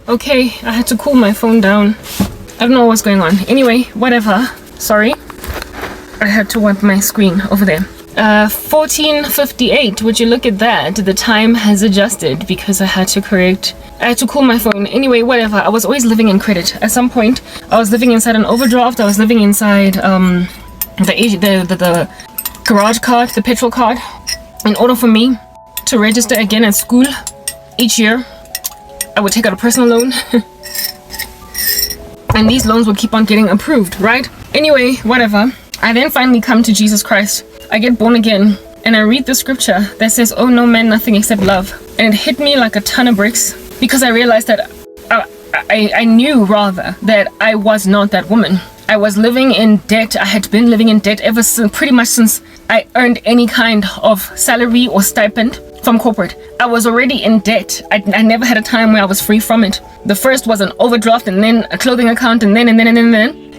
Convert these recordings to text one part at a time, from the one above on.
Okay, I had to cool my phone down. I don't know what's going on. Anyway, whatever. Sorry. I had to wipe my screen over there. 14:58. Would you look at that? The time has adjusted because I had to cool my phone. Anyway, whatever. I was always living in credit. At some point, I was living inside an overdraft. I was living inside the garage card, the petrol card. In order for me to register again at school each year, I would take out a personal loan. And these loans would keep on getting approved, right? Anyway, whatever. I then finally come to Jesus Christ. I get born again, and I read the scripture that says, "Oh, no man, nothing except love." And it hit me like a ton of bricks because I realized that I knew rather that I was not that woman. I was living in debt. I had been living in debt ever since, pretty much since I earned any kind of salary or stipend from corporate. I was already in debt. I never had a time where I was free from it. The first was an overdraft, and then a clothing account, and then.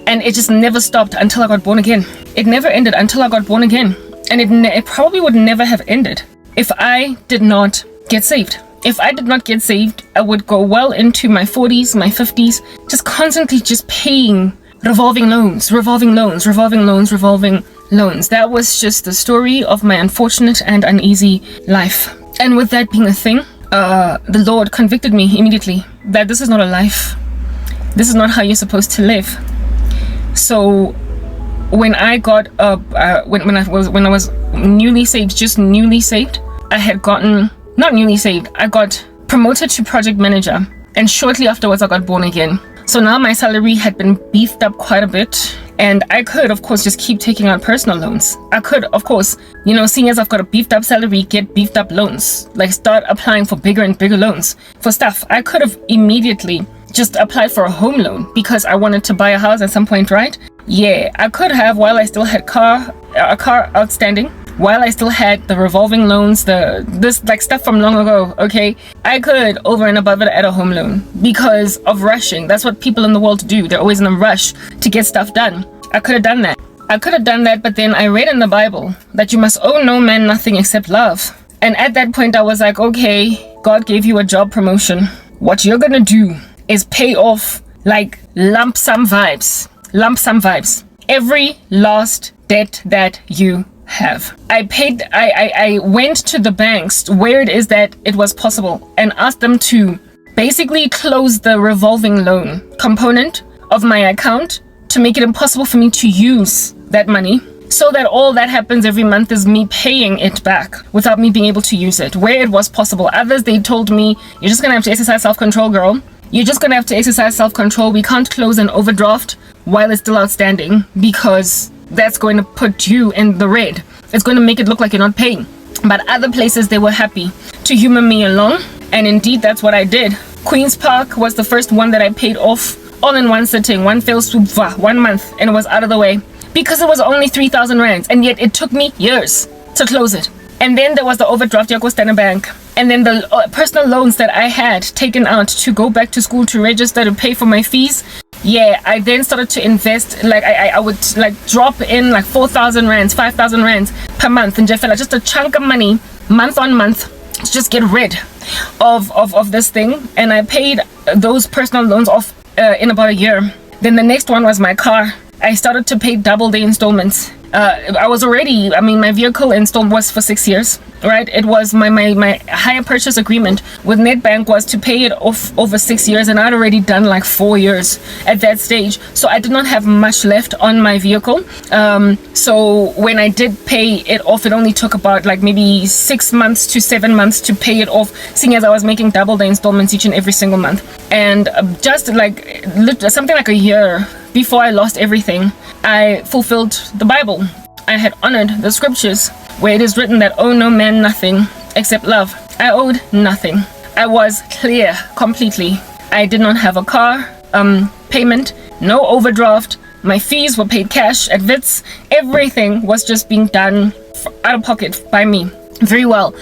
And it just never stopped until I got born again. It never ended until I got born again. And it probably would never have ended if I did not get saved. If I did not get saved, I would go well into my 40s, my 50s, just constantly just paying revolving loans. That was just the story of my unfortunate and uneasy life. And with that being a thing, the Lord convicted me immediately that this is not a life. This is not how you're supposed to live. So when I got when I was newly saved, I had gotten I got promoted to project manager, and shortly afterwards I got born again. So now my salary had been beefed up quite a bit, and I could of course just keep taking out personal loans. I could of course, seeing as I've got a beefed up salary, get beefed up loans, like start applying for bigger and bigger loans for stuff. I could have immediately just applied for a home loan because I wanted to buy a house at some point, right? Yeah, I could have, while I still had a car outstanding, while I still had the revolving loans, this like stuff from long ago, okay? I could, over and above it, add a home loan because of rushing. That's what people in the world do. They're always in a rush to get stuff done. I could have done that, but then I read in the Bible that you must owe no man nothing except love. And at that point, I was like, okay, God gave you a job promotion. What you're gonna do is pay off like lump sum vibes. Every last debt that you have. I went to the banks where it is that it was possible and asked them to basically close the revolving loan component of my account to make it impossible for me to use that money, so that all that happens every month is me paying it back without me being able to use it where it was possible. Others, they told me, you're just gonna have to exercise self-control, girl. You're just gonna have to exercise self-control. We can't close an overdraft while it's still outstanding because that's going to put you in the red. It's going to make it look like you're not paying. But other places, they were happy to humor me along, and indeed that's what I did. Queen's Park was the first one that I paid off all in one sitting, one fell swoop, 1 month, and it was out of the way because it was only 3,000 rands, and yet it took me years to close it. And then there was the overdraft Yako Bank, and then the personal loans that I had taken out to go back to school, to register, to pay for my fees. Yeah, I then started to invest, like I would like drop in like 4,000 rands, 5,000 rands per month, and just a chunk of money month on month to just get rid of this thing. And I paid those personal loans off in about a year. Then the next one was my car. I started to pay double the installments. My vehicle installment was for 6 years, right? It was my hire purchase agreement with Nedbank was to pay it off over 6 years, and I'd already done like 4 years at that stage. So I did not have much left on my vehicle. So when I did pay it off, it only took about like maybe 6 months to 7 months to pay it off, seeing as I was making double the installments each and every single month. And just like something like a year before I lost everything, I fulfilled the Bible. I had honored the scriptures where it is written that owe no man nothing except love. I owed nothing. I was clear completely. I did not have a car payment, no overdraft. My fees were paid cash at Wits. Everything was just being done out of pocket by me. Very well.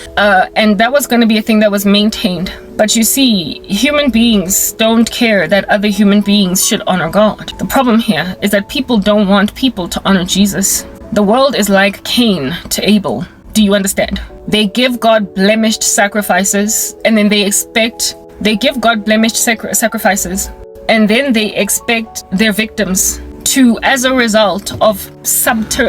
And that was going to be a thing that was maintained. But you see, human beings don't care that other human beings should honor God. The problem here is that people don't want people to honor Jesus. The world is like Cain to Abel. Do you understand? They give God blemished sacrifices, and then they expect They give God blemished sacrifices, and then they expect their victims to, as a result of sabotaging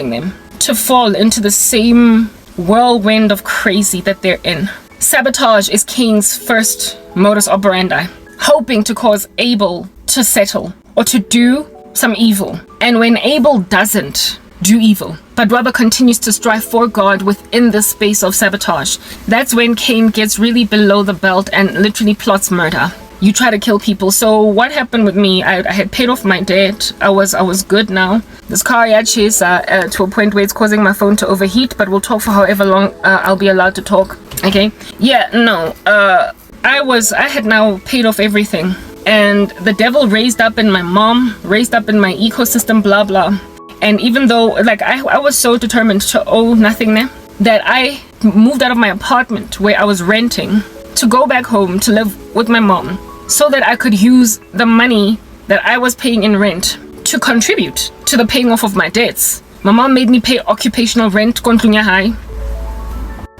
them, to fall into the same whirlwind of crazy that they're in. Sabotage is Cain's first modus operandi, hoping to cause Abel to settle or to do some evil. And when Abel doesn't do evil, but rather continues to strive for God within the space of sabotage, that's when Cain gets really below the belt and literally plots murder. You try to kill people. So what happened with me, I had paid off my debt. I was good now. This car I chase to a point where it's causing my phone to overheat, but we'll talk for however long I'll be allowed to talk. Okay? Yeah, no. I had now paid off everything. And the devil raised up in my mom, raised up in my ecosystem, blah, blah. And even though, like, I was so determined to owe nothing there, that I moved out of my apartment where I was renting to go back home to live with my mom, so that I could use the money that I was paying in rent to contribute to the paying off of my debts. My mom made me pay occupational rent, Kontlunya High.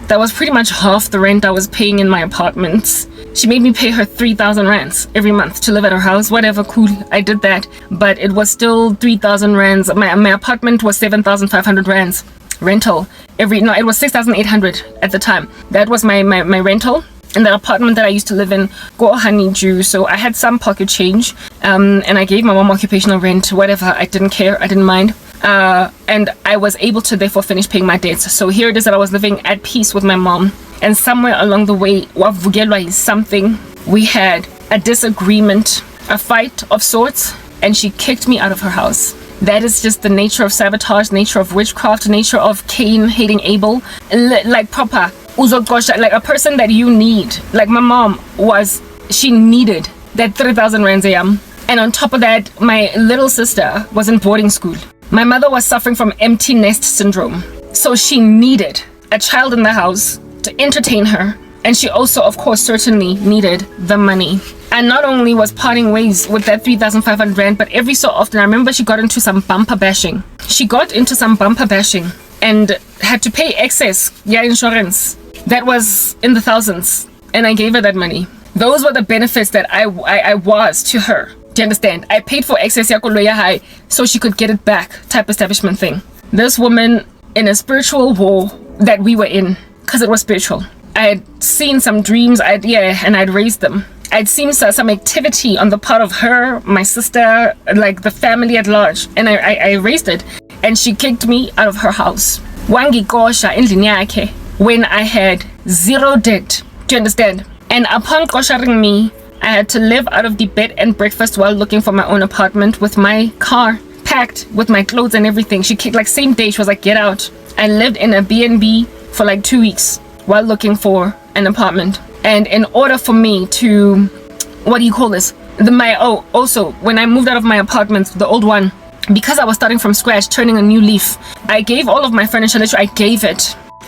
That was pretty much half the rent I was paying in my apartments. She made me pay her 3,000 rands every month to live at her house. Whatever, cool, I did that. But it was still 3,000 rands. My apartment was 7,500 rands rental. It was 6,800 at the time. That was my rental. In that apartment that I used to live in, go honeydew. So I had some pocket change, and I gave my mom occupational rent, whatever. I didn't care, I didn't mind, and I was able to therefore finish paying my debts. So here it is that I was living at peace with my mom, and somewhere along the way, wavugelwa is something. We had a disagreement, a fight of sorts, and she kicked me out of her house. That is just the nature of sabotage, nature of witchcraft, nature of Cain hating Abel, like proper. Like a person that you need. Like my mom she needed that 3,000 rands a yam. And on top of that, my little sister was in boarding school. My mother was suffering from empty nest syndrome. So she needed a child in the house to entertain her. And she also, of course, certainly needed the money. And not only was parting ways with that 3,500 rand, but every so often, I remember she got into some bumper bashing. And had to pay excess insurance that was in the thousands, and I gave her that money. Those were the benefits that I was to her. Do you understand? I paid for excess high so she could get it back type establishment thing. This woman in a spiritual war that we were in, because it was spiritual. I had seen some dreams, and I'd raised them. I'd seen some activity on the part of her, my sister, like the family at large, and I raised it. And she kicked me out of her house. Wangi kosha endlini yakhe when I had zero debt. Do you understand? And upon kosharing me, I had to live out of the bed and breakfast while looking for my own apartment with my car packed with my clothes and everything. She kicked, like, same day, she was like, get out. I lived in a B&B for like 2 weeks while looking for an apartment. And in order for me to, also when I moved out of my apartment, the old one, because I was starting from scratch, turning a new leaf, I gave all of my furniture, literally,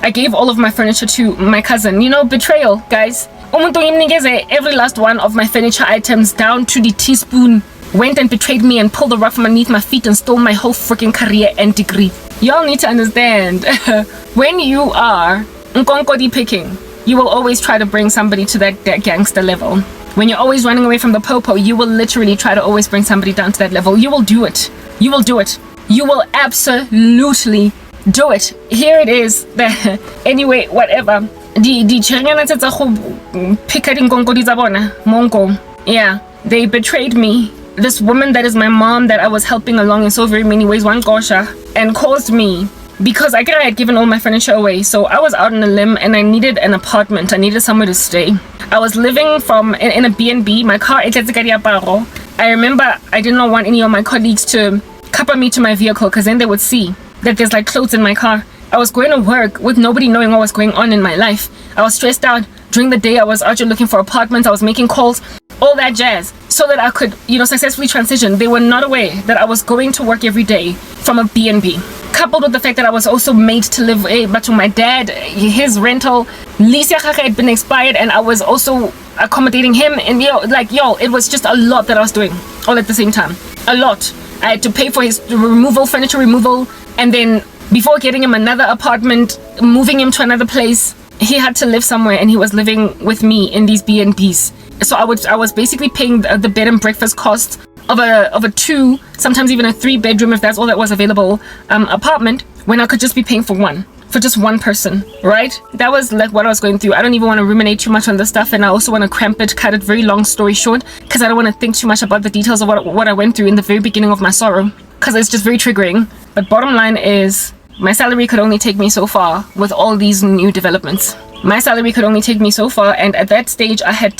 I gave all of my furniture to my cousin. Betrayal, guys. Every last one of my furniture items, down to the teaspoon, went and betrayed me and pulled the rug from underneath my feet and stole my whole freaking career and degree. Y'all need to understand, when you are nkonkodi picking, you will always try to bring somebody to that gangster level. When you're always running away from the popo, you will literally try to always bring somebody down to that level. You will do it. You will do it. You will absolutely do it. Here it is. Anyway, whatever. Yeah, they betrayed me. This woman that is my mom that I was helping along in so very many ways, one gosha, and caused me, because I had given all my furniture away. So I was out on a limb and I needed an apartment. I needed somewhere to stay. I was living in a B&B. My car, I remember I did not want any of my colleagues to cover me to my vehicle, because then they would see that there's like clothes in my car. I was going to work with nobody knowing what was going on in my life. I was stressed out. During the day, I was out looking for apartments. I was making calls, all that jazz, so that I could, successfully transition. They were not aware that I was going to work every day from a B&B. Coupled with the fact that I was also made to live, but to my dad, his rental lease had been expired, and I was also accommodating him, and it was just a lot that I was doing all at the same time. A lot. I had to pay for his furniture removal, and then before getting him another apartment, moving him to another place, he had to live somewhere, and he was living with me in these B&Bs. So I was basically paying the bed and breakfast cost of a 2, sometimes even a 3-bedroom, if that's all that was available, apartment, when I could just be paying for just one person, right? That was like what I was going through. I don't even want to ruminate too much on this stuff, and I also want to cut it very long story short, because I don't want to think too much about the details of what I went through in the very beginning of my sorrow, because it's just very triggering. But bottom line is, my salary could only take me so far with all these new developments. My salary could only take me so far, and at that stage I had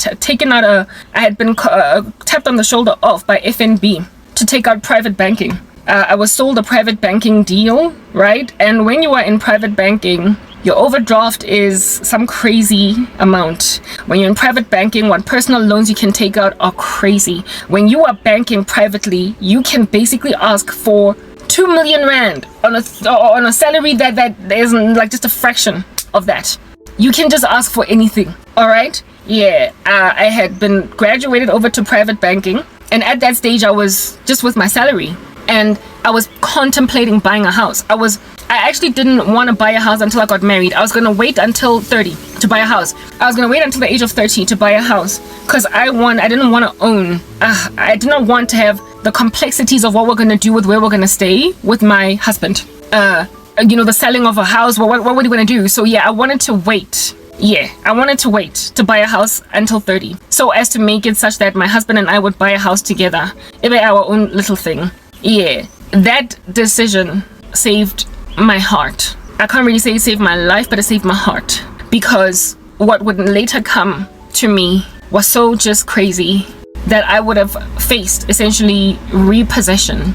been tapped on the shoulder off by FNB to take out private banking. I was sold a private banking deal, right? And when you are in private banking, your overdraft is some crazy amount. When you're in private banking, what personal loans you can take out are crazy. When you are banking privately, you can basically ask for 2 million rand on a salary that isn't like just a fraction of that. You can just ask for anything, all right? Yeah, I had been graduated over to private banking, and at that stage I was just with my salary, and I was contemplating buying a house. I actually didn't want to buy a house until I got married. I was going to wait until 30 to buy a house. I was going to wait until the age of 30 to buy a house, because I didn't want to own. I did not want to have the complexities of what we're going to do with where we're going to stay with my husband. The selling of a house. What were you going to do? So yeah, I wanted to wait. I wanted to wait to buy a house until 30, so as to make it such that my husband and I would buy a house together. It was our own little thing. Yeah, that decision saved my heart. I can't really say it saved my life, but it saved my heart, because what would later come to me was so just crazy that I would have faced essentially repossession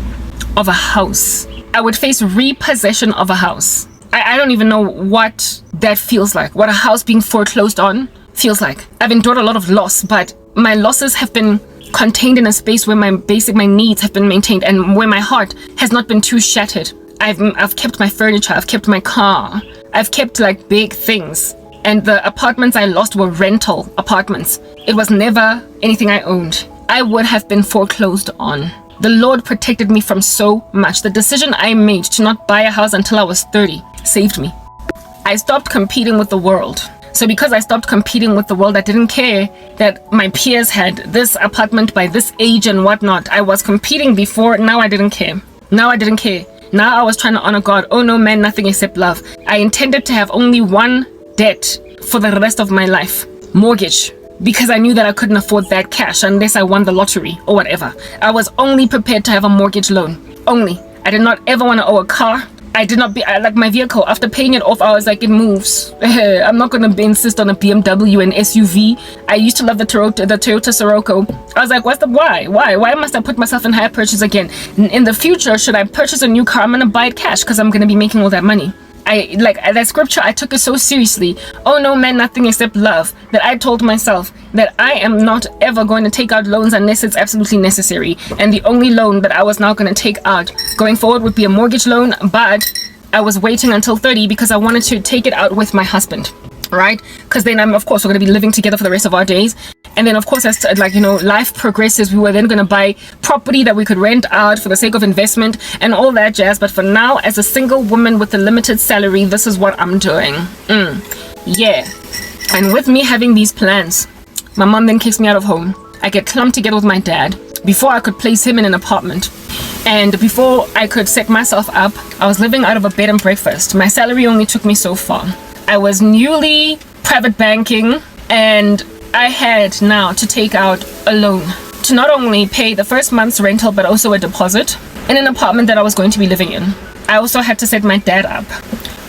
of a house. I would face repossession of a house. I don't even know what that feels like, what a house being foreclosed on feels like. I've endured a lot of loss, but my losses have been contained in a space where my needs have been maintained, and where my heart has not been too shattered. I've kept my furniture, I've kept my car, I've kept like big things. And the apartments I lost were rental apartments. It was never anything I owned. I would have been foreclosed on. The Lord protected me from so much. The decision I made to not buy a house until I was 30 saved me. I stopped competing with the world. So because I stopped competing with the world, I didn't care that my peers had this apartment by this age and whatnot. I was competing before. Now I didn't care. Now I was trying to honor God. Oh no, man, nothing except love. I intended to have only one debt for the rest of my life. Mortgage. Because I knew that I couldn't afford that cash unless I won the lottery or whatever. I was only prepared to have a mortgage loan. Only. I did not ever want to owe a car. Like my vehicle, after paying it off, I was like, it moves. I'm not going to insist on a BMW and SUV. I used to love the Toyota Sirocco. I was like, why must I put myself in hire purchase again? In the future, should I purchase a new car, I'm going to buy it cash, because I'm going to be making all that money. That scripture, I took it so seriously. Oh no, man, nothing except love. That I told myself that I am not ever going to take out loans unless it's absolutely necessary. And the only loan that I was now going to take out going forward would be a mortgage loan. But I was waiting until 30 because I wanted to take it out with my husband, right? Because then of course, we're going to be living together for the rest of our days. And then, of course, as life progresses, we were then going to buy property that we could rent out for the sake of investment and all that jazz. But for now, as a single woman with a limited salary, this is what I'm doing. Yeah. And with me having these plans, my mom then kicks me out of home. I get clumped together with my dad before I could place him in an apartment. And before I could set myself up, I was living out of a bed and breakfast. My salary only took me so far. I was newly private banking, and I had now to take out a loan to not only pay the first month's rental, but also a deposit in an apartment that I was going to be living in. I also had to set my dad up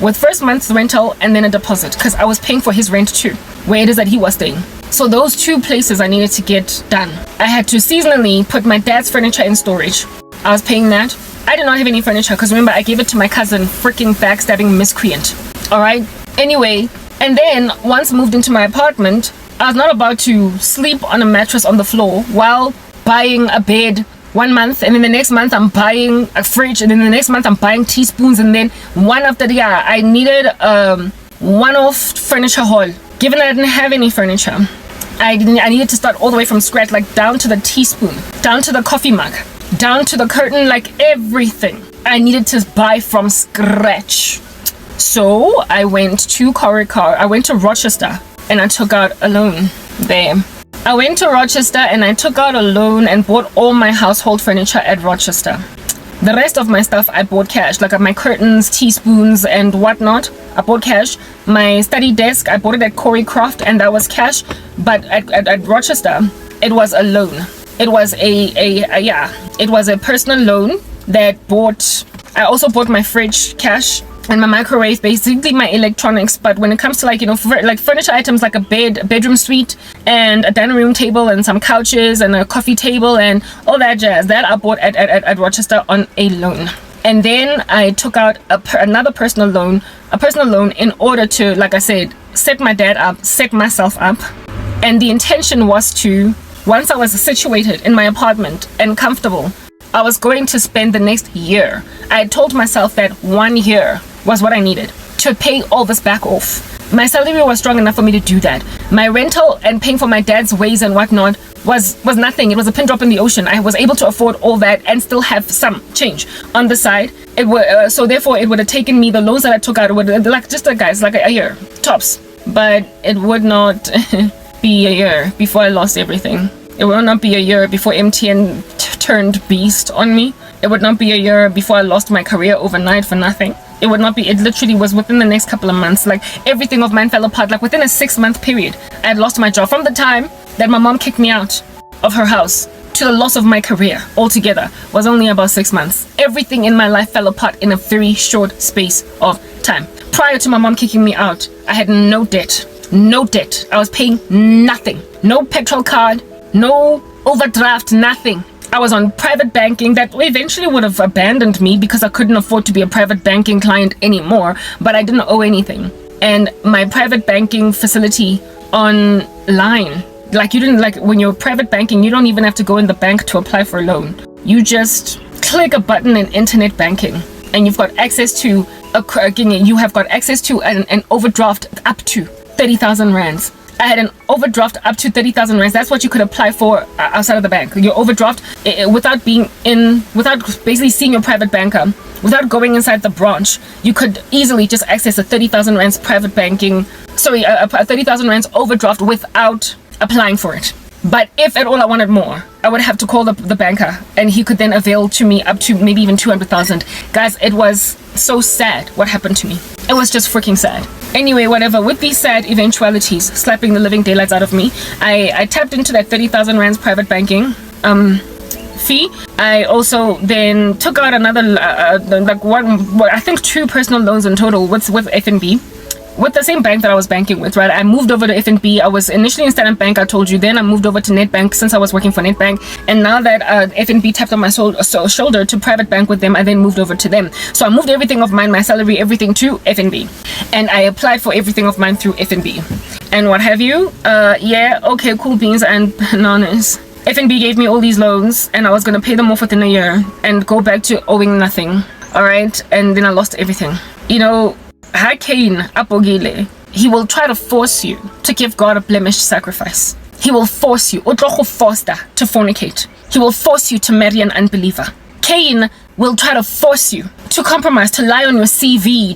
with first month's rental and then a deposit, because I was paying for his rent too, where it is that he was staying. So those two places I needed to get done. I had to seasonally put my dad's furniture in storage. I was paying that. I did not have any furniture, because remember, I gave it to my cousin, freaking backstabbing miscreant. All right. Anyway, and then once moved into my apartment, I was not about to sleep on a mattress on the floor while buying a bed 1 month, and then the next month I'm buying a fridge, and then the next month I'm buying teaspoons, and then one after the other. I needed one-off furniture haul. Given I didn't have any furniture, I needed to start all the way from scratch, like down to the teaspoon, down to the coffee mug, down to the curtain, like everything I needed to buy from scratch. So I went to Rochester and I took out a loan there. I went to Rochester and I took out a loan and bought all my household furniture at Rochester. The rest of my stuff I bought cash, like my curtains, teaspoons, and whatnot. I bought cash. My study desk, I bought it at Corey Croft, and that was cash. But at Rochester, it was a loan. It was it was a personal loan that bought. I also bought my fridge cash and my microwave, basically my electronics. But when it comes to like furniture items like a bedroom suite and a dining room table and some couches and a coffee table and all that jazz, that I bought at Rochester on a loan. And then I took out another personal loan in order to, like I said, set my dad up, set myself up. And the intention was to, once I was situated in my apartment and comfortable, I was going to spend the next year. I had told myself that 1 year was what I needed to pay all this back off. My salary was strong enough for me to do that. My rental and paying for my dad's ways and whatnot was nothing. It was a pin drop in the ocean. I was able to afford all that and still have some change on the side. So therefore it would have taken me, the loans that I took out, would like just like a year tops. But it would not be a year before I lost everything. It would not be a year before MTN turned beast on me. It would not be a year before I lost my career overnight for nothing. It would not be, it literally was within the next couple of months. Like everything of mine fell apart. Like within a 6-month period, I had lost my job. From the time that my mom kicked me out of her house to the loss of my career altogether was only about 6 months. Everything in my life fell apart in a very short space of time. Prior to my mom kicking me out, I had no debt. No debt. I was paying nothing. No petrol card, no overdraft, nothing. I was on private banking that eventually would have abandoned me because I couldn't afford to be a private banking client anymore, but I didn't owe anything. And my private banking facility online, like when you're private banking, you don't even have to go in the bank to apply for a loan. You just click a button in internet banking and you've got access to an overdraft up to 30,000 rands. I had an overdraft up to 30,000 rands. That's what you could apply for outside of the bank. Your overdraft, without basically seeing your private banker, without going inside the branch, you could easily just access a 30,000 rands private banking, a 30,000 rands overdraft without applying for it. But if at all I wanted more, I would have to call the banker and he could then avail to me up to maybe even 200,000. Guys, it was so sad what happened to me. It was just freaking sad. Anyway, whatever, with these sad eventualities slapping the living daylights out of me, I tapped into that 30,000 rands private banking fee. I also then took out another I think 2 personal loans in total with FNB. With the same bank that I was banking with, right? I moved over to FNB. I was initially in Standard Bank, I told you. Then I moved over to Nedbank since I was working for Nedbank. And now that FNB tapped on my shoulder to private bank with them, I then moved over to them. So I moved everything of mine, my salary, everything to FNB. And I applied for everything of mine through FNB. And what have you? Yeah, okay, cool beans and bananas. FNB gave me all these loans and I was going to pay them off within a year and go back to owing nothing. All right? And then I lost everything. You know, Cain apogile, he will try to force you to give God a blemished sacrifice. He will force you to fornicate. He will force you to marry an unbeliever. Cain will try to force you to compromise, to lie on your CV,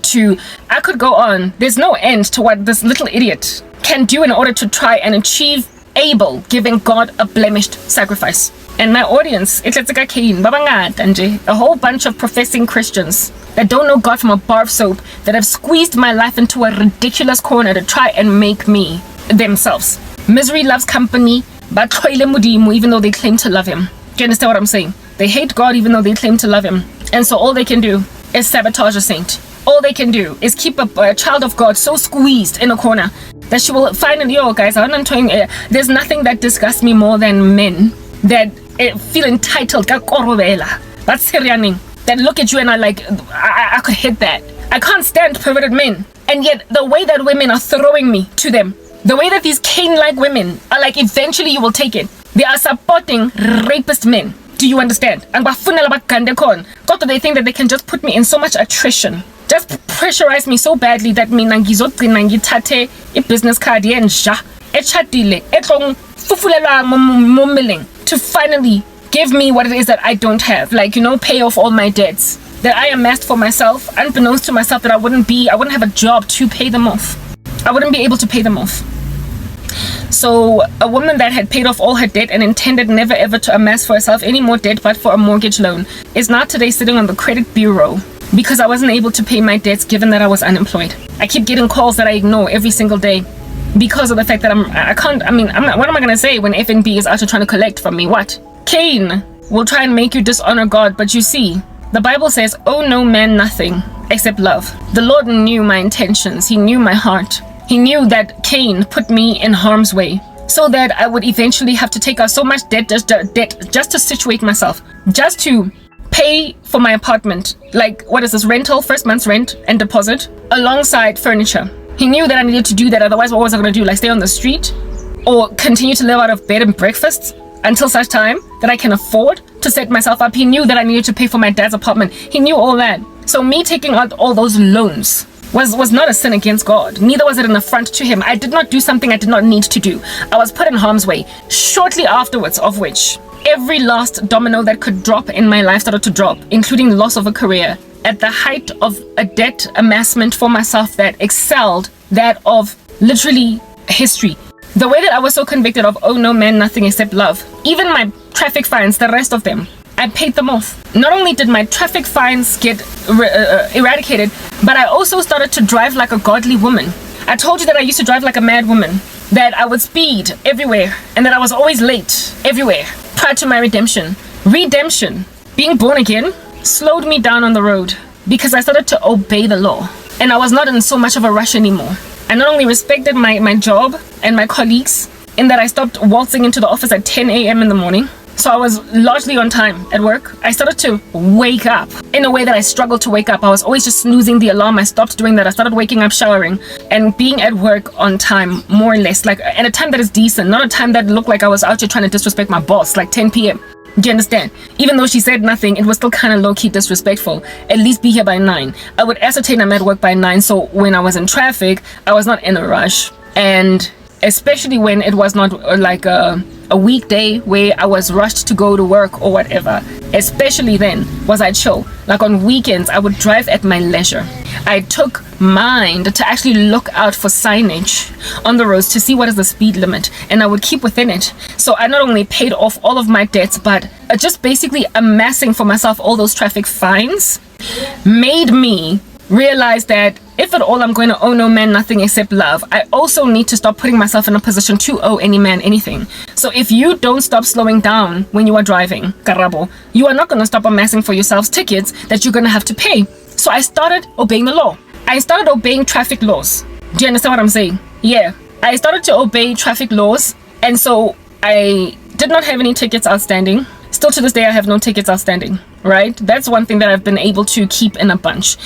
I could go on. There's no end to what this little idiot can do in order to try and achieve Abel giving God a blemished sacrifice. And my audience, it's like Cain, a whole bunch of professing Christians that don't know God from a bar of soap, that have squeezed my life into a ridiculous corner to try and make me themselves. Misery loves company, but even though they claim to love him. Do you understand what I'm saying? They hate God even though they claim to love him. And so all they can do is sabotage a saint. All they can do is keep a child of God so squeezed in a corner that she will finally, guys, there's nothing that disgusts me more than men that feel entitled, that look at you and are like, I could hit that. I can't stand perverted men. And yet the way that women are throwing me to them, the way that these Cain-like women are like, eventually you will take it. They are supporting rapist men. Do you understand? And they think that they can just put me in so much attrition, just pressurize me so badly that mina ngizogcina ngithathe i-business card yenja echadile etlong to finally give me what it is that I don't have, pay off all my debts. that I amassed for myself, unbeknownst to myself, that I wouldn't have a job to pay them off. I wouldn't be able to pay them off. So a woman that had paid off all her debt and intended never ever to amass for herself any more debt but for a mortgage loan is now today sitting on the credit bureau because I wasn't able to pay my debts given that I was unemployed. I keep getting calls that I ignore every single day because of the fact that what am I gonna say when FNB is actually trying to collect from me? What? Cain will try and make you dishonor God, but you see, the Bible says, "Owe no man nothing except love." The Lord knew my intentions. He knew my heart. He knew that Cain put me in harm's way so that I would eventually have to take out so much debt just to situate myself, just to pay for my apartment. Like, what is this? Rental, first month's rent and deposit, alongside furniture. He knew that I needed to do that. Otherwise, what was I going to do? Like, stay on the street or continue to live out of bed and breakfast until such time that I can afford to set myself up? He knew that I needed to pay for my dad's apartment. He knew all that. So me taking out all those loans was not a sin against God. Neither was it an affront to him. I did not do something I did not need to do. I was put in harm's way shortly afterwards, of which every last domino that could drop in my life started to drop, including the loss of a career at the height of a debt amassment for myself that excelled that of literally history. The way that I was so convicted of, "Oh no man, nothing except love." Even my traffic fines, the rest of them, I paid them off. Not only did my traffic fines get eradicated, but I also started to drive like a godly woman. I told you that I used to drive like a mad woman, that I would speed everywhere, and that I was always late everywhere prior to my redemption. Redemption, being born again, slowed me down on the road because I started to obey the law, and I was not in so much of a rush anymore. I not only respected my job and my colleagues in that I stopped waltzing into the office at 10 a.m. in the morning. So I was largely on time at work. I started to wake up in a way that I struggled to wake up. I was always just snoozing the alarm. I stopped doing that. I started waking up, showering, and being at work on time, more or less, like at a time that is decent, not a time that looked like I was out here trying to disrespect my boss, like 10 p.m. Do you understand? Even though she said nothing, it was still kind of low-key disrespectful. At least be here by 9. I would ascertain I'm at work by 9, so when I was in traffic, I was not in a rush. And especially when it was not like a weekday where I was rushed to go to work or whatever, especially then was I chill. Like on weekends, I would drive at my leisure. I took mind to actually look out for signage on the roads to see what is the speed limit, and I would keep within it. So I not only paid off all of my debts, but just basically amassing for myself all those traffic fines made me realize that if at all I'm going to owe no man nothing except love, I also need to stop putting myself in a position to owe any man anything. So if you don't stop slowing down when you are driving, Karabo, you are not going to stop amassing for yourselves tickets that you're going to have to pay. So I started obeying the law. I started obeying traffic laws. Do you understand what I'm saying? Yeah. I started to obey traffic laws, and so I did not have any tickets outstanding. Still to this day, I have no tickets outstanding, right? That's one thing that I've been able to keep in a bunch.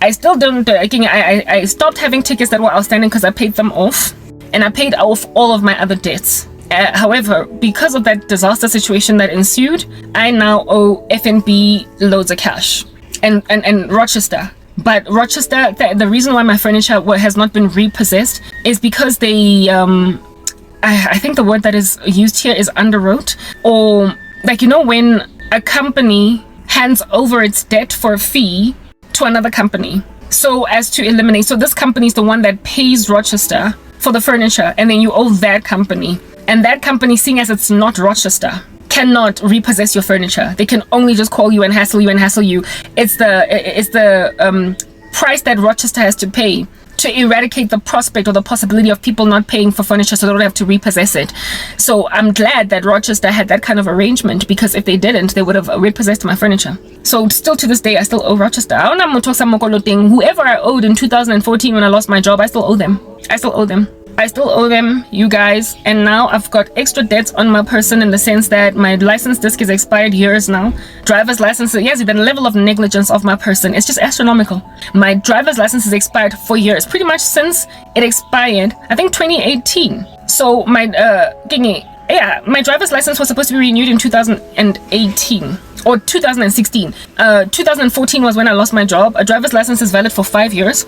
I still don't, I stopped having tickets that were outstanding because I paid them off, and I paid off all of my other debts. However, because of that disaster situation that ensued, I now owe FNB loads of cash and Rochester. But Rochester, the reason why my furniture has not been repossessed is because they, I think the word that is used here is underwrote, or like, you know, when a company hands over its debt for a fee to another company so as to eliminate, so this company is the one that pays Rochester for the furniture, and then you owe that company, and that company, seeing as it's not Rochester, cannot repossess your furniture. They can only just call you and hassle you. It's the price that Rochester has to pay to eradicate the prospect or the possibility of people not paying for furniture so they don't have to repossess it. So I'm glad that Rochester had that kind of arrangement, because if they didn't, they would have repossessed my furniture. So still to this day, I still owe Rochester. Whoever I owed in 2014 when I lost my job, I still owe them. I still owe them, you guys. And now I've got extra debts on my person in the sense that my license disc is expired years now. Driver's license, yes, the level of negligence of my person is just astronomical. My driver's license is expired for years, pretty much since it expired, I think 2018. So my my driver's license was supposed to be renewed in 2018 or 2016. 2014 was when I lost my job. A driver's license is valid for 5 years,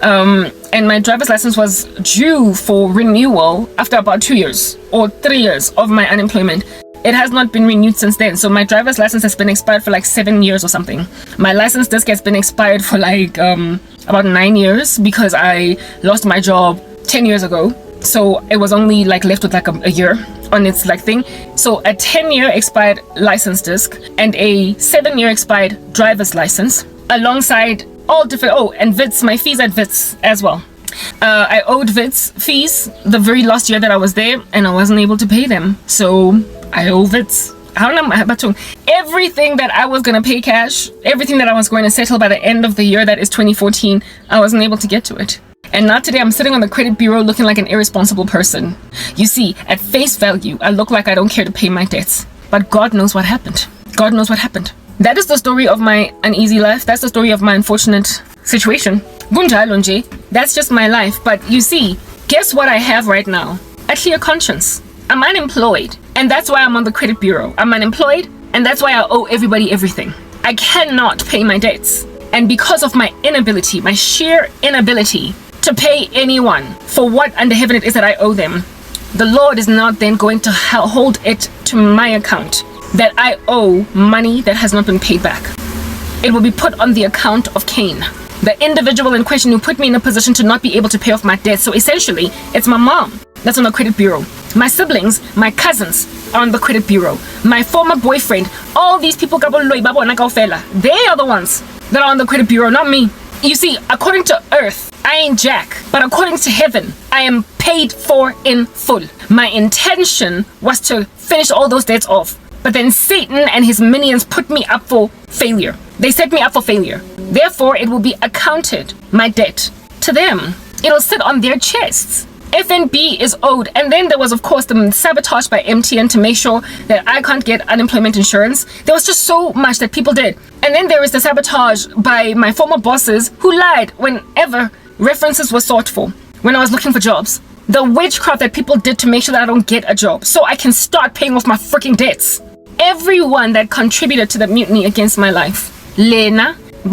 and my driver's license was due for renewal after about 2 years or 3 years of my unemployment. it has not been renewed since then. So my driver's license has been expired for like 7 years or something. My license disc has been expired for like about 9 years because I lost my job 10 years ago. So it was only like left with like a year on its like thing. So a 10-year expired license disc and a 7-year expired driver's license alongside all different, and VITs, my fees at VITs as well. I owed VITs fees the very last year that I was there and I wasn't able to pay them. So I owe VITs. I don't know, but everything that I was going to pay cash, everything that I was going to settle by the end of the year, that is 2014, I wasn't able to get to it. And now today I'm sitting on the credit bureau looking like an irresponsible person. You see, at face value, I look like I don't care to pay my debts. But God knows what happened. God knows what happened. That is the story of my uneasy life. That's the story of my unfortunate situation. Gunjalo nje. That's just my life. But you see, guess what I have right now? A clear conscience. I'm unemployed. And that's why I'm on the credit bureau. I'm unemployed. And that's why I owe everybody everything. I cannot pay my debts. And because of my inability, my sheer inability to pay anyone for what under heaven it is that I owe them, the Lord is not then going to hold it to my account that I owe money that has not been paid back. It will be put on the account of Cain, the individual in question who put me in a position to not be able to pay off my debt. So essentially, it's my mom that's on the credit bureau. My siblings, my cousins are on the credit bureau. My former boyfriend, all these people, they are the ones that are on the credit bureau, not me. You see, according to earth, I ain't jack, but according to heaven, I am paid for in full. My intention was to finish all those debts off, but then Satan and his minions put me up for failure. They set me up for failure. Therefore, it will be accounted, my debt, to them. It'll sit on their chests. FNB is owed. And then there was, of course, the sabotage by MTN to make sure that I can't get unemployment insurance. There was just so much that people did. And then there is the sabotage by my former bosses who lied whenever references were sought for when I was looking for jobs. The witchcraft that people did to make sure that I don't get a job so I can start paying off my freaking debts. Everyone that contributed to the mutiny against my life. Lena, and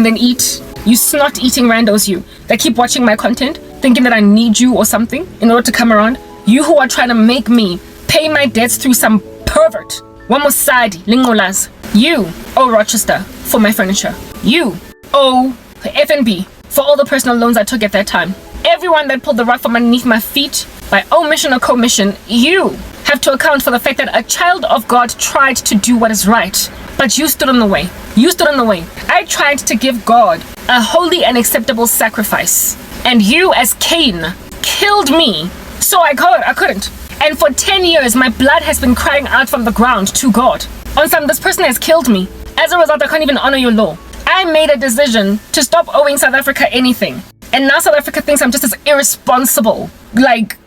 then eat. You snot eating randos, you that keep watching my content thinking that I need you or something in order to come around. You who are trying to make me pay my debts through some pervert. Wamusadi, Lingolas. You owe Rochester for my furniture. You owe FNB for all the personal loans I took at that time. Everyone that pulled the rug from underneath my feet by omission or commission, you have to account for the fact that a child of God tried to do what is right, but you stood in the way. You stood in the way. I tried to give God a holy and acceptable sacrifice, and you as Cain killed me, so I couldn't. And for 10 years, my blood has been crying out from the ground to God. On some, this person has killed me. As a result, I can't even honor your law. I made a decision to stop owing South Africa anything. And now South Africa thinks I'm just as irresponsible, like,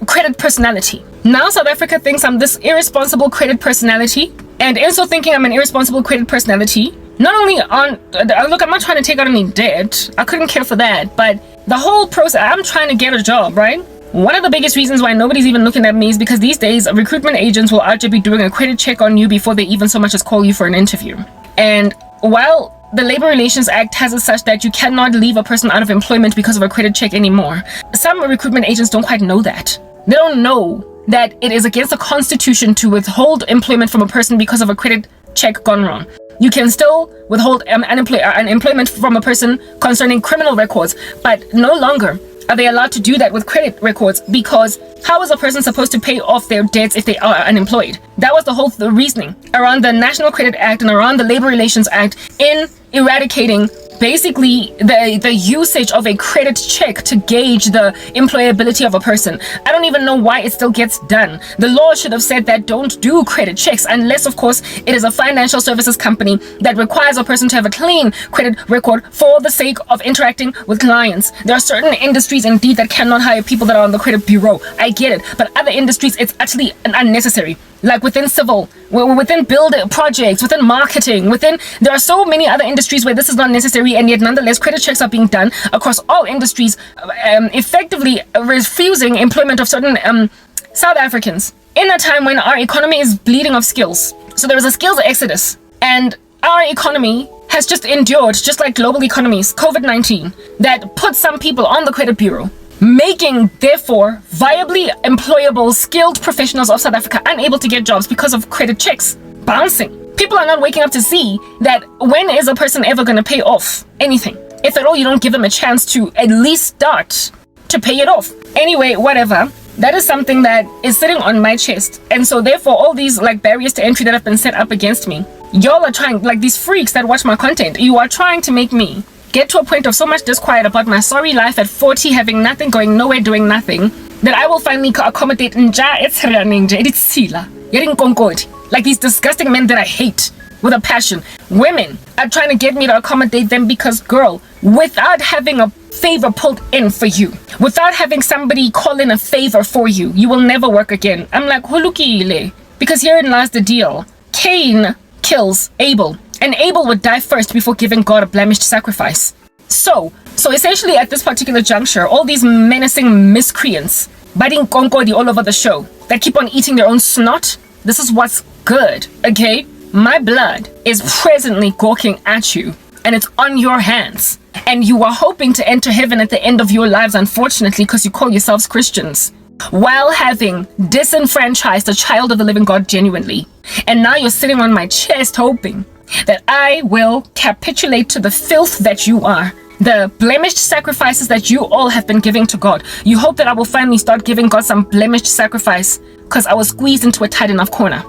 credit personality. Now South Africa thinks I'm this irresponsible credit personality. And in so thinking I'm an irresponsible credit personality, not only on, look, I'm not trying to take out any debt. I couldn't care for that. But the whole process, I'm trying to get a job, right? One of the biggest reasons why nobody's even looking at me is because these days recruitment agents will actually be doing a credit check on you before they even so much as call you for an interview. And while the Labor Relations Act has it such that you cannot leave a person out of employment because of a credit check anymore, some recruitment agents don't quite know that. They don't know that it is against the Constitution to withhold employment from a person because of a credit check gone wrong. You can still withhold unemployment from a person concerning criminal records, but no longer are they allowed to do that with credit records, because how is a person supposed to pay off their debts if they are unemployed? That was the whole reasoning around the National Credit Act and around the Labor Relations Act in eradicating basically the usage of a credit check to gauge the employability of a person. I don't even know why it still gets done. The law should have said that don't do credit checks unless, of course, it is a financial services company that requires a person to have a clean credit record for the sake of interacting with clients. There are certain industries indeed that cannot hire people that are on the credit bureau. I get it, but other industries it's actually unnecessary. Like within civil, within build projects, within marketing, there are so many other industries where this is not necessary, and yet nonetheless credit checks are being done across all industries, effectively refusing employment of certain South Africans in a time when our economy is bleeding of skills. So there is a skills exodus, and our economy has just endured, just like global economies, COVID-19, that put some people on the credit bureau. making, therefore, viably employable, skilled professionals of South Africa unable to get jobs because of credit checks bouncing. People are not waking up to see that when is a person ever going to pay off anything? If at all, you don't give them a chance to at least start to pay it off. Anyway, whatever. That is something that is sitting on my chest. And so therefore, all these like barriers to entry that have been set up against me, y'all are trying, like these freaks that watch my content, you are trying to make me get to a point of so much disquiet about my sorry life at 40, having nothing, going nowhere, doing nothing, that I will finally accommodate like these disgusting men that I hate with a passion. Women are trying to get me to accommodate them because, girl, without having a favor pulled in for you, without having somebody call in a favor for you, you will never work again. I'm like, hulukile. Because herein lies the deal. Cain kills Abel, and Abel would die first before giving God a blemished sacrifice. So essentially at this particular juncture, all these menacing miscreants biting konkodi all over the show that keep on eating their own snot, this is what's good, okay? My blood is presently gawking at you, and it's on your hands. And you are hoping to enter heaven at the end of your lives, unfortunately, because you call yourselves Christians, while having disenfranchised a child of the living God genuinely. And now you're sitting on my chest hoping that I will capitulate to the filth that you are, the blemished sacrifices that you all have been giving to God. You hope that I will finally start giving God some blemished sacrifice because I was squeezed into a tight enough corner.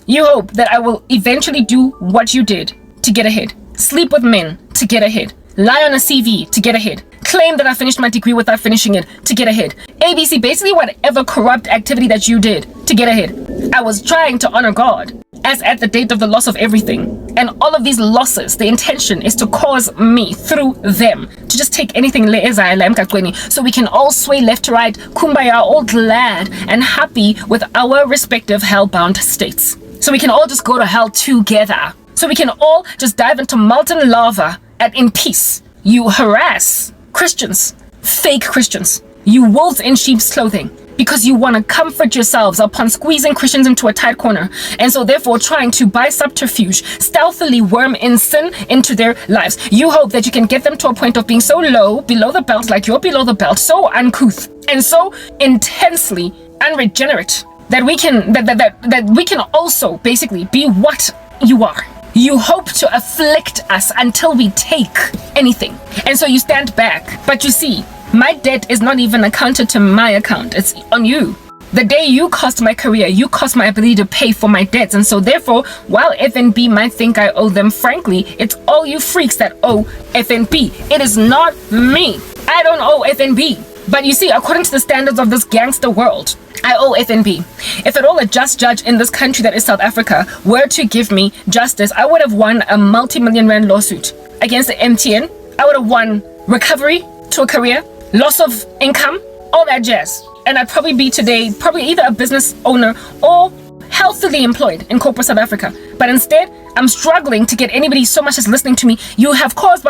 You hope that I will eventually do what you did to get ahead. Sleep with men to get ahead. Lie on a CV to get ahead. Claim that I finished my degree without finishing it to get ahead. ABC, basically whatever corrupt activity that you did to get ahead. I was trying to honor God as at the date of the loss of everything. And all of these losses, the intention is to cause me through them to just take anything so we can all sway left to right, kumbaya, all glad and happy with our respective hell-bound states. So we can all just go to hell together. So we can all just dive into molten lava and in peace. You harass Christians, fake Christians. You wolves in sheep's clothing because you want to comfort yourselves upon squeezing Christians into a tight corner, and so therefore trying to, by subterfuge, stealthily worm in sin into their lives. You hope that you can get them to a point of being so low, below the belt, like you're below the belt, so uncouth and so intensely unregenerate that we can that we can also basically be what you are. You hope to afflict us until we take anything, and so you stand back. But you see, my debt is not even accounted to my account. It's on you. The day you cost my career, you cost my ability to pay for my debts. And so therefore, while FNB might think I owe them, frankly, it's all you freaks that owe FNB. It is not me. I don't owe FNB. But you see, according to the standards of this gangster world, I owe FNB. If at all a just judge in this country that is South Africa were to give me justice, I would have won a multi-million rand lawsuit against the MTN. I would have won recovery to a career, loss of income, all that jazz. And I'd probably be today probably either a business owner or healthily employed in corporate South Africa. But instead, I'm struggling to get anybody so much as listening to me. You have caused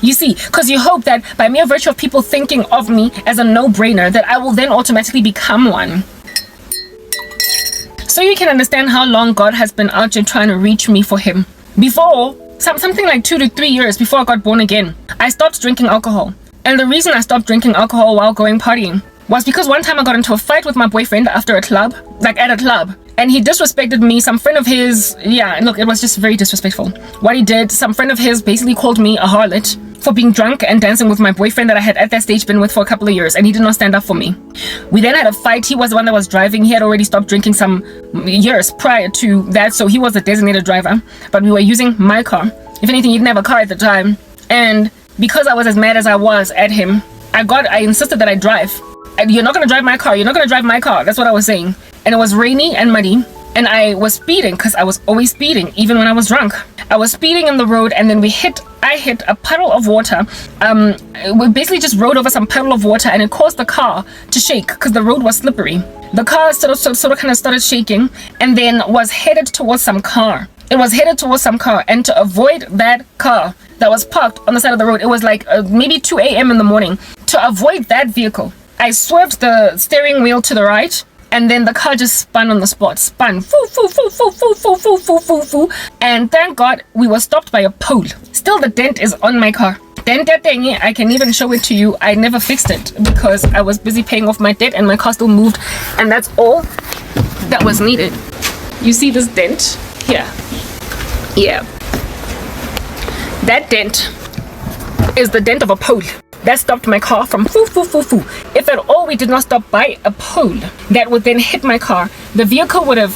you see, because you hope that by mere virtue of people thinking of me as a no-brainer, that I will then automatically become one. So you can understand how long God has been out here trying to reach me for him. Before, something like 2 to 3 years before I got born again, I stopped drinking alcohol. And the reason I stopped drinking alcohol while going partying was because one time I got into a fight with my boyfriend after a club, like at a club. And he disrespected me. Some friend of his, look, it was just very disrespectful. What he did, some friend of his basically called me a harlot for being drunk and dancing with my boyfriend that I had at that stage been with for a couple of years, and he did not stand up for me. We then had a fight. He was the one that was driving. He had already stopped drinking some years prior to that, so he was the designated driver, but we were using my car. If anything, he didn't have a car at the time, and because I was as mad as I was at him, I insisted that I drive. You're not gonna drive my car. You're not gonna drive my car. That's what I was saying. And it was rainy and muddy, and I was speeding because I was always speeding, even when I was drunk. I was speeding in the road, and then I hit a puddle of water. We basically just rode over some puddle of water, and it caused the car to shake because the road was slippery. The car sort of kind of started shaking, and then was headed towards some car. It was headed towards some car, and to avoid that car that was parked on the side of the road, it was like maybe 2 a.m. in the morning. To avoid that vehicle, I swerved the steering wheel to the right, and then the car just spun on the spot. Spun. Foo, foo, foo, foo, foo, foo, foo, foo, foo, foo. And thank God we were stopped by a pole. Still, the dent is on my car. Then that thing, I can even show it to you. I never fixed it because I was busy paying off my debt and my car still moved. And that's all that was needed. You see this dent here? Yeah. That dent is the dent of a pole that stopped my car from foo. If at all we did not stop by a pole that would then hit my car, the vehicle would have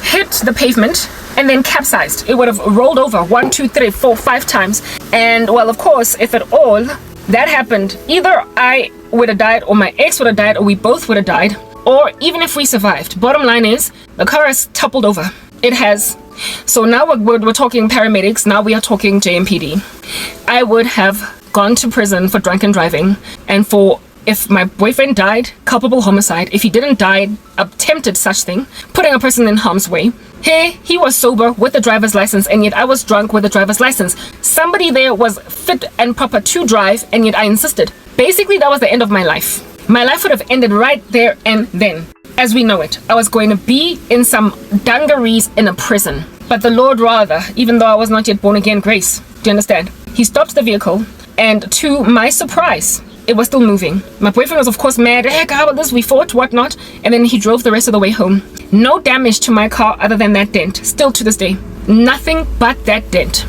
hit the pavement and then capsized. It would have rolled over 1, 2, 3, 4, 5 times. And well, of course, if at all that happened, either I would have died or my ex would have died or we both would have died, or even if we survived. Bottom line is the car has toppled over. It has. So now we're talking paramedics. Now we are talking JMPD. I would have gone to prison for drunken driving, and for, if my boyfriend died, culpable homicide. If he didn't die, attempted such thing, putting a person in harm's way. Hey, he was sober with the driver's license, and yet I was drunk with the driver's license. Somebody there was fit and proper to drive, and yet I insisted. Basically, that was the end of my life. My life would have ended right there and then. As we know it, I was going to be in some dungarees in a prison. But the Lord rather, even though I was not yet born again, grace. Do you understand? He stopped the vehicle, and to my surprise, it was still moving. My boyfriend was of course mad. Heck, how about this? We fought, whatnot. And then he drove the rest of the way home. No damage to my car other than that dent. Still to this day. Nothing but that dent.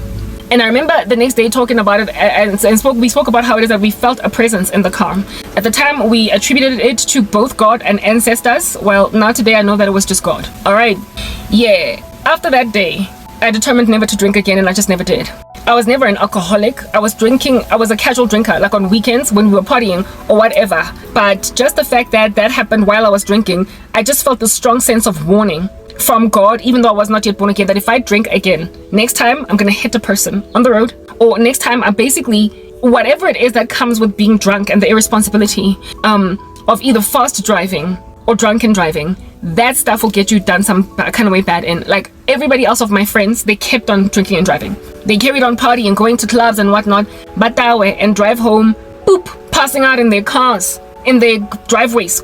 And I remember the next day talking about it, and we spoke about how it is that we felt a presence in the car. At the time, we attributed it to both God and ancestors. Well, now today I know that it was just God. Alright. Yeah. After that day, I determined never to drink again, and I just never did. I was never an alcoholic. I was a casual drinker, like on weekends when we were partying or whatever. But just the fact that that happened while I was drinking, I just felt this strong sense of warning from God, even though I was not yet born again, that if I drink again, next time I'm gonna hit a person on the road, or next time I basically, whatever it is that comes with being drunk and the irresponsibility of either fast driving or drunken driving, that stuff will get you done some kind of way bad in. Like everybody else of my friends, they kept on drinking and driving. They carried on partying, going to clubs and whatnot, batawe, and drive home, boop, passing out in their cars, in their driveways,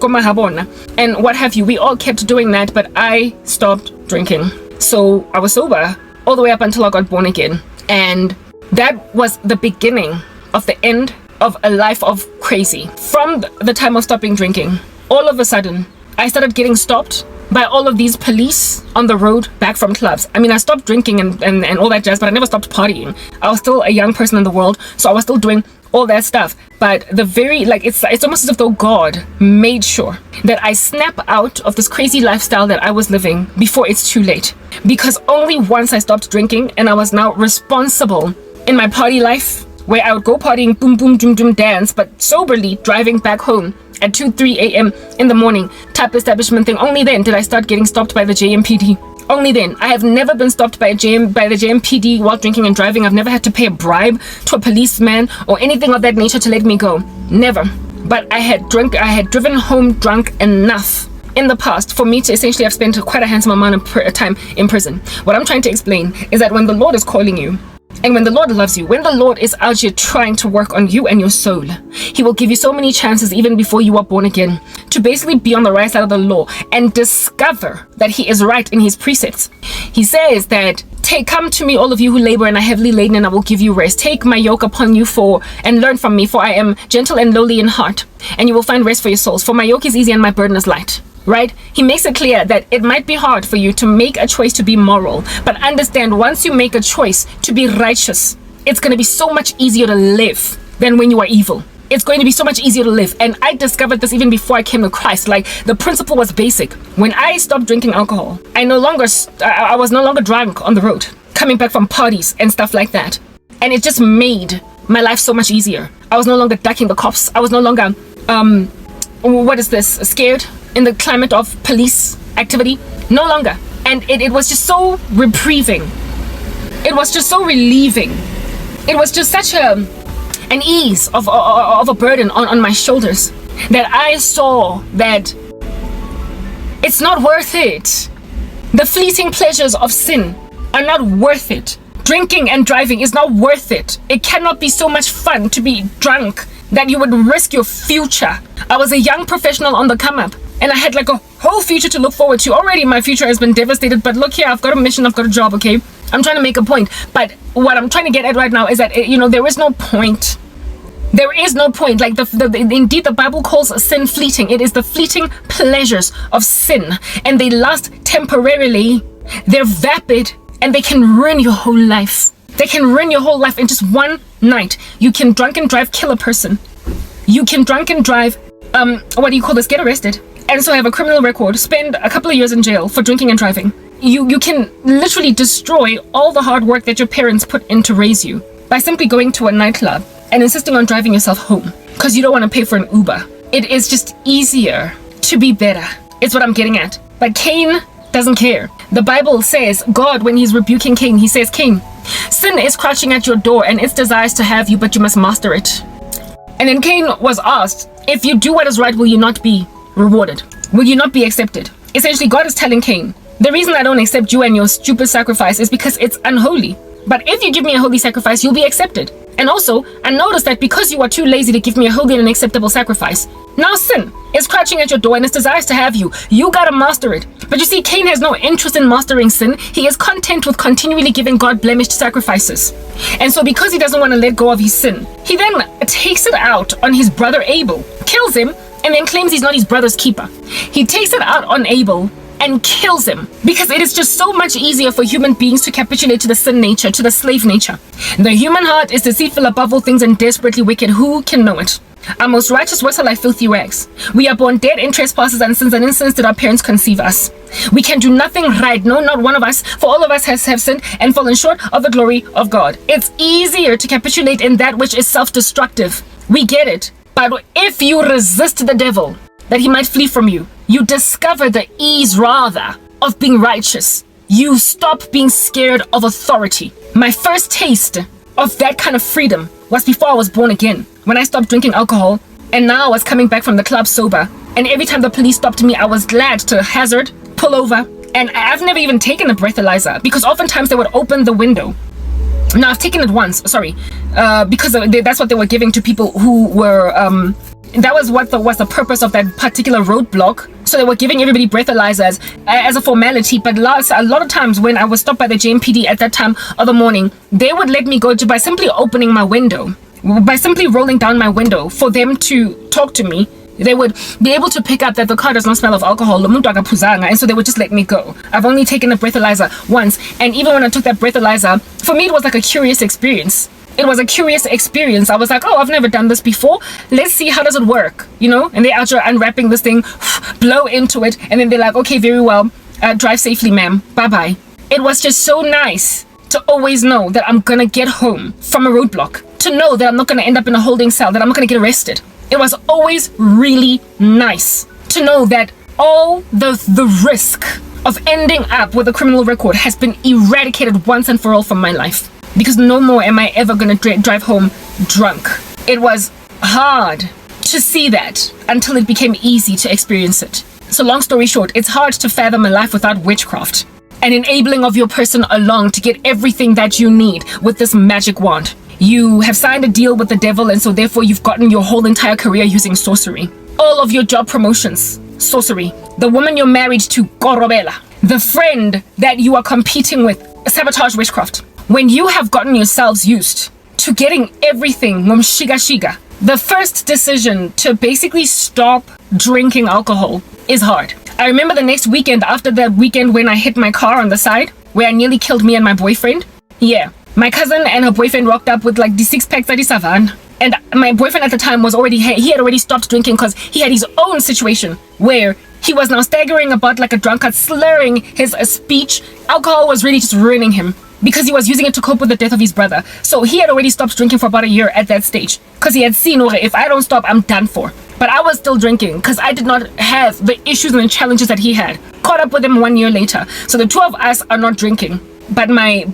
and what have you. We all kept doing that, but I stopped drinking. So I was sober all the way up until I got born again. And that was the beginning of the end of a life of crazy. From the time of stopping drinking, all of a sudden, I started getting stopped by all of these police on the road back from clubs. I mean, I stopped drinking and all that jazz, but I never stopped partying. I was still a young person in the world, so I was still doing all that stuff. But the very, it's almost as if though God made sure that I snap out of this crazy lifestyle that I was living before it's too late. Because only once I stopped drinking and I was now responsible in my party life, where I would go partying, boom, boom, doom, doom, dance, but soberly driving back home at 2, 3 a.m. in the morning, type establishment thing. Only then did I start getting stopped by the JMPD. Only then. I have never been stopped by the JMPD while drinking and driving. I've never had to pay a bribe to a policeman or anything of that nature to let me go. Never. But I had driven home drunk enough in the past for me to essentially have spent quite a handsome amount of time in prison. What I'm trying to explain is that when the Lord is calling you, and when the Lord loves you, when the Lord is out here trying to work on you and your soul, He will give you so many chances even before you are born again to basically be on the right side of the law and discover that He is right in His precepts. He says that, come to me, all of you who labor and are heavily laden, and I will give you rest. Take my yoke upon you and learn from me, for I am gentle and lowly in heart, and you will find rest for your souls. For my yoke is easy and my burden is light. Right? He makes it clear that it might be hard for you to make a choice to be moral, but understand, once you make a choice to be righteous, it's going to be so much easier to live than when you are evil. It's going to be so much easier to live. And I discovered this even before I came to Christ. Like, the principle was basic. When I stopped drinking alcohol, I was no longer drunk on the road, coming back from parties and stuff like that. And it just made my life so much easier. I was no longer ducking the cops. I was no longer, scared in the climate of police activity. No longer. And it was just so reprieving. It was just so relieving. It was just such an ease of a burden on my shoulders, that I saw that it's not worth it. The fleeting pleasures of sin are not worth it. Drinking and driving is not worth it. It cannot be so much fun to be drunk that you would risk your future. I was a young professional on the come up, and I had like a whole future to look forward to. Already my future has been devastated, but look here, I've got a mission, I've got a job, okay? I'm trying to make a point, but what I'm trying to get at right now is that, there is no point. There is no point. Like indeed, the Bible calls sin fleeting. It is the fleeting pleasures of sin, and they last temporarily. They're vapid, and they can ruin your whole life. They can ruin your whole life in just one night. You can drunk and drive, kill a person. You can drunk and drive, get arrested, and so have a criminal record, spend a couple of years in jail for drinking and driving. You can literally destroy all the hard work that your parents put in to raise you by simply going to a nightclub and insisting on driving yourself home because you don't want to pay for an Uber. It is just easier to be better. It's what I'm getting at. But Cain doesn't care. The Bible says, God, when he's rebuking Cain, he says, Cain, sin is crouching at your door and its desires to have you, but you must master it. And then Cain was asked, if you do what is right, will you not be rewarded? Will you not be accepted? Essentially, God is telling Cain, the reason I don't accept you and your stupid sacrifice is because it's unholy. But if you give me a holy sacrifice, you'll be accepted. And also, I noticed that because you are too lazy to give me a holy and acceptable sacrifice, now sin is crouching at your door and its desires to have you. You gotta master it. But you see, Cain has no interest in mastering sin. He is content with continually giving God blemished sacrifices. And so because he doesn't want to let go of his sin, he then takes it out on his brother Abel, kills him, and then claims he's not his brother's keeper. He takes it out on Abel and kills him because it is just so much easier for human beings to capitulate to the sin nature, to the slave nature. The human heart is deceitful above all things and desperately wicked. Who can know it? Our most righteous works are like filthy rags. We are born dead in trespasses and sins, and in sins did our parents conceive us. We can do nothing right, no, not one of us, for all of us have sinned and fallen short of the glory of God. It's easier to capitulate in that which is self-destructive. We get it. But if you resist the devil, that he might flee from you, you discover the ease rather of being righteous. You stop being scared of authority. My first taste of that kind of freedom was before I was born again, when I stopped drinking alcohol, and now I was coming back from the club sober. And every time the police stopped me, I was glad to hazard, pull over, and I've never even taken a breathalyzer because oftentimes they would open the window. No, I've taken it once, because that's what they were giving to people who were, that was what was the purpose of that particular roadblock. So they were giving everybody breathalyzers as a formality. But a lot of times when I was stopped by the JMPD at that time of the morning, they would let me go by simply opening my window, by simply rolling down my window for them to talk to me. They would be able to pick up that the car does not smell of alcohol, and so they would just let me go. I've only taken a breathalyzer once, and even when I took that breathalyzer, for me it was like a curious experience. It was a curious experience. I was like, oh, I've never done this before. Let's see, how does it work? And they're out here unwrapping this thing, blow into it, and then they're like, okay, very well, drive safely, ma'am. Bye-bye. It was just so nice to always know that I'm gonna get home from a roadblock, to know that I'm not gonna end up in a holding cell, that I'm not gonna get arrested. It was always really nice to know that all the risk of ending up with a criminal record has been eradicated once and for all from my life. Because no more am I ever going to drive home drunk. It was hard to see that until it became easy to experience it. So long story short, it's hard to fathom a life without witchcraft and enabling of your person along to get everything that you need with this magic wand. You have signed a deal with the devil, and so therefore you've gotten your whole entire career using sorcery. All of your job promotions, sorcery. The woman you're married to, Korobela. The friend that you are competing with, sabotage, witchcraft. When you have gotten yourselves used to getting everything shiga, the first decision to basically stop drinking alcohol is hard. I remember the next weekend, after that weekend when I hit my car on the side, where I nearly killed me and my boyfriend. Yeah, my cousin and her boyfriend rocked up with like the 6-packs at the Savan. And my boyfriend at the time he had already stopped drinking because he had his own situation where he was now staggering about like a drunkard, slurring his speech. Alcohol was really just ruining him because he was using it to cope with the death of his brother. So he had already stopped drinking for about a year at that stage because he had seen, okay, if I don't stop, I'm done for. But I was still drinking because I did not have the issues and the challenges that he had. Caught up with him 1 year later. So the two of us are not drinking. But my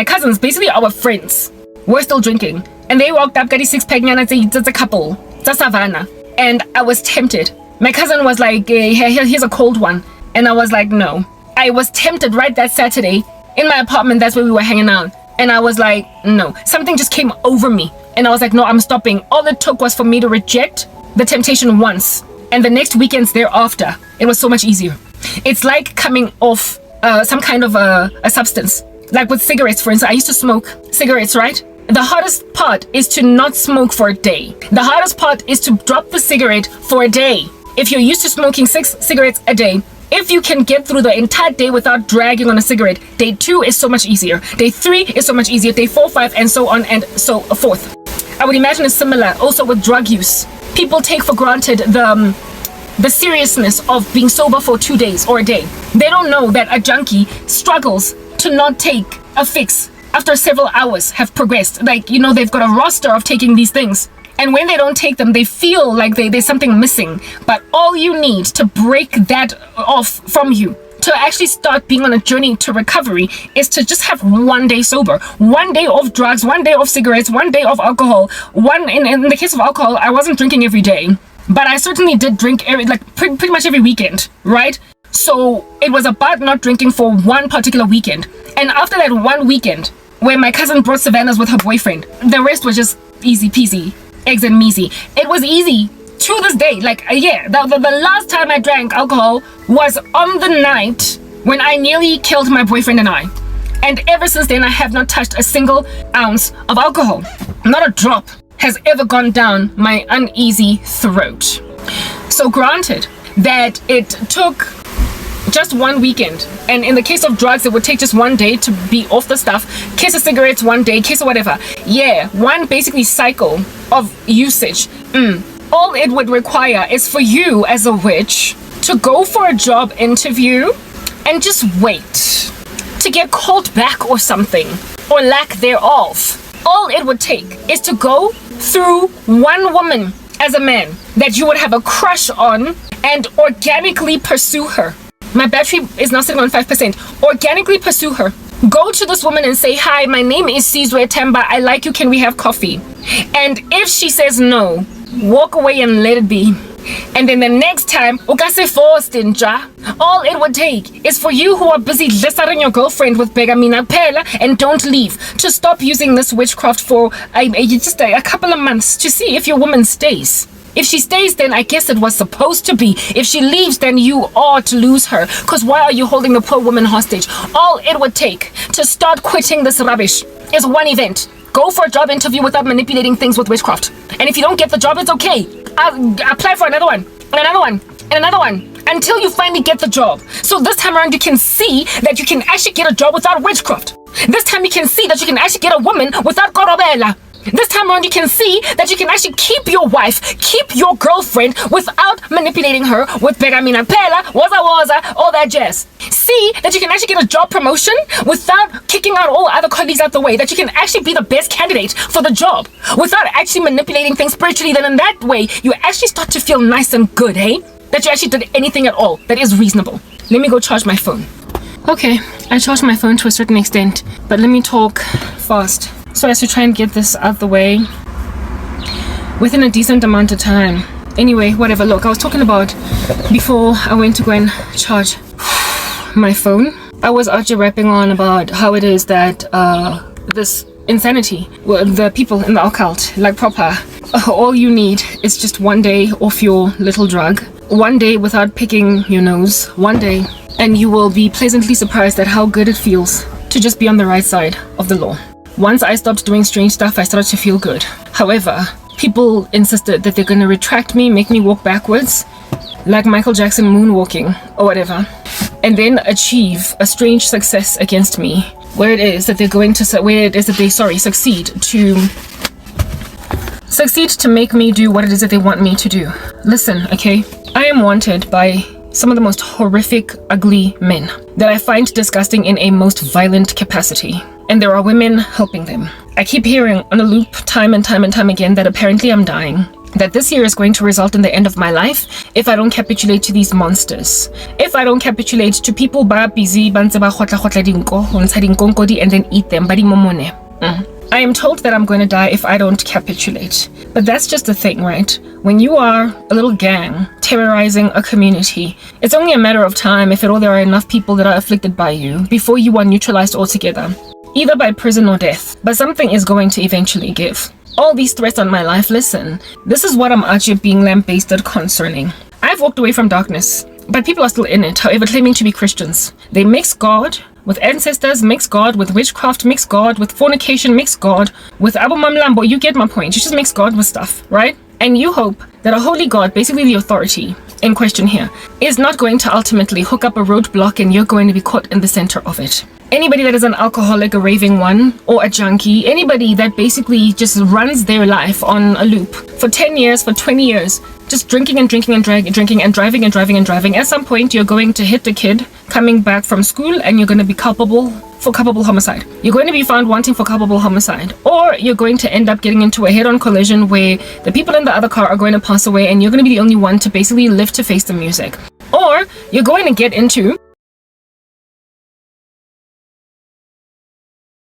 cousins, basically our friends, were still drinking. And they walked up, got a 6-pack, it's a couple, it's a savannah. And I was tempted. My cousin was like, here's a cold one. And I was like, no. I was tempted right that Saturday in my apartment. That's where we were hanging out. And I was like, no. Something just came over me. And I was like, no, I'm stopping. All it took was for me to reject the temptation once. And the next weekends thereafter, it was so much easier. It's like coming off some kind of a substance. Like with cigarettes, for instance, I used to smoke cigarettes, right? The hardest part is to not smoke for a day. The hardest part is to drop the cigarette for a day. If you're used to smoking 6 cigarettes a day, if you can get through the entire day without dragging on a cigarette, day 2 is so much easier. Day 3 is so much easier. Day 4, 5, and so on and so forth. I would imagine it's similar also with drug use. People take for granted the seriousness of being sober for 2 days or a day. They don't know that a junkie struggles to not take a fix after several hours have progressed. Like, you know, they've got a roster of taking these things. And when they don't take them, they feel like there's something missing. But all you need to break that off from you, to actually start being on a journey to recovery, is to just have 1 day sober. 1 day of drugs, 1 day of cigarettes, 1 day of alcohol. In the case of alcohol, I wasn't drinking every day, but I certainly did drink pretty much every weekend, right? So it was about not drinking for one particular weekend. And after that one weekend, where my cousin brought Savannah's with her boyfriend, the rest was just easy peasy, eggs and measy. It was easy to this day. Like, yeah, the last time I drank alcohol was on the night when I nearly killed my boyfriend and I. And ever since then, I have not touched a single ounce of alcohol. Not a drop has ever gone down my uneasy throat. So granted that it took just one weekend, and in the case of drugs it would take just 1 day to be off the stuff. Case of cigarettes, 1 day. Case of whatever, yeah, one basically cycle of usage. All it would require is for you as a witch to go for a job interview and just wait to get called back or something, or lack thereof. All it would take is to go through one woman as a man that you would have a crush on and organically pursue her. My battery is now sitting on 5%. Organically pursue her. Go to this woman and say, "Hi, my name is Sizwe Temba. I like you. Can we have coffee?" And if she says no, walk away and let it be. And then the next time, all it would take is for you who are busy listening your girlfriend with Begamina Pela and don't leave, to stop using this witchcraft for just a couple of months to see if your woman stays. If she stays, then I guess it was supposed to be. If she leaves, then you are to lose her. Because why are you holding the poor woman hostage? All it would take to start quitting this rubbish is one event. Go for a job interview without manipulating things with witchcraft. And if you don't get the job, it's okay. Apply for another one, and another one, and another one, until you finally get the job. So this time around, you can see that you can actually get a job without witchcraft. This time you can see that you can actually get a woman without Karabo. This time around, you can see that you can actually keep your wife, keep your girlfriend without manipulating her with Begamina Pela, waza, all that jazz. See that you can actually get a job promotion without kicking out all other colleagues out the way. That you can actually be the best candidate for the job without actually manipulating things spiritually. Then in that way, you actually start to feel nice and good, hey? That you actually did anything at all that is reasonable. Let me go charge my phone. Okay, I charged my phone to a certain extent, but let me talk fast, so as to try and get this out the way within a decent amount of time. Anyway, whatever. Look, I was talking about before I went to go and charge my phone. I was actually rapping on about how it is that this insanity, well, the people in the occult, like proper, all you need is just 1 day off your little drug. 1 day without picking your nose. 1 day, and you will be pleasantly surprised at how good it feels to just be on the right side of the law. Once I stopped doing strange stuff, I started to feel good. However, people insisted that they're going to retract me, make me walk backwards, like Michael Jackson moonwalking or whatever, and then achieve a strange success against me, where it is that they're going to, succeed to make me do what it is that they want me to do. Listen, okay? I am wanted by some of the most horrific, ugly men that I find disgusting in a most violent capacity. And there are women helping them. I keep hearing on a loop time and time again that apparently I'm dying. That this year is going to result in the end of my life if I don't capitulate to these monsters. If I don't capitulate to people busy and then eat them. I am told that I'm going to die if I don't capitulate. But that's just the thing, right? When you are a little gang terrorizing a community, it's only a matter of time, if at all there are enough people that are afflicted by you, before you are neutralized altogether. Either by prison or death, but something is going to eventually give. All these threats on my life, listen, this is what I'm actually being lambasted concerning. I've walked away from darkness. but people are still in it, however, claiming to be Christians. They mix God with ancestors, mix God with witchcraft, mix God with fornication, mix God with Abu Mamlambo. You get my point. You just mix God with stuff, right? And you hope that a holy God, basically the authority in question here, is not going to ultimately hook up a roadblock and you're going to be caught in the center of it. Anybody that is an alcoholic, a raving one, or a junkie, anybody that basically just runs their life on a loop for 10 years, for 20 years, just drinking and drinking and drinking and driving and driving and driving. At some point, you're going to hit the kid coming back from school and you're going to be culpable for culpable homicide. You're going to be found wanting for culpable homicide. Or you're going to end up getting into a head-on collision where the people in the other car are going to pass away and you're going to be the only one to basically live to face the music. Or you're going to get into